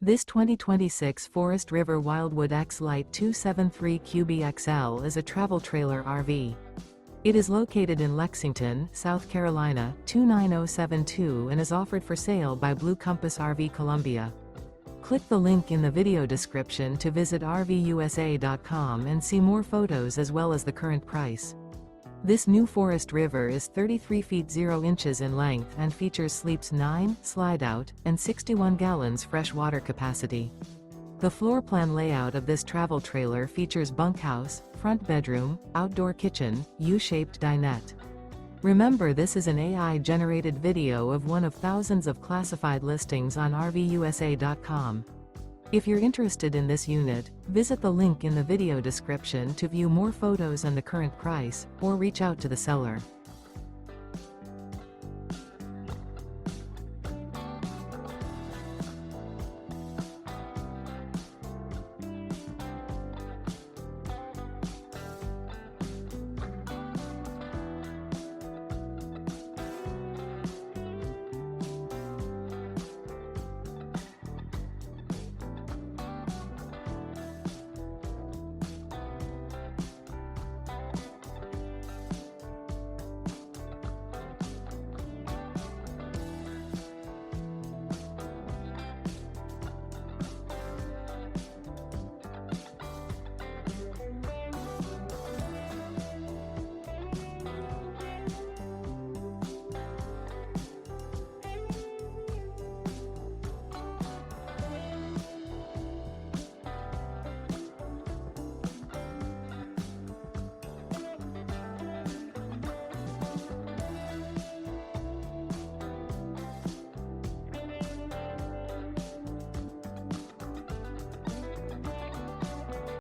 This 2026 Forest River Wildwood X-Lite 273QB XL is a travel trailer RV. It is located in Lexington, South Carolina, 29072 and is offered for sale by Blue Compass RV Columbia. Click the link in the video description to visit RVUSA.com and see more photos as well as the current price. This new Forest River is 33 feet 0 inches in length and features sleeps 9, slide-out, and 61 gallons fresh water capacity. The floor plan layout of this travel trailer features bunkhouse, front bedroom, outdoor kitchen, U-shaped dinette. Remember, this is an AI-generated video of one of thousands of classified listings on RVUSA.com. If you're interested in this unit, visit the link in the video description to view more photos and the current price, or reach out to the seller.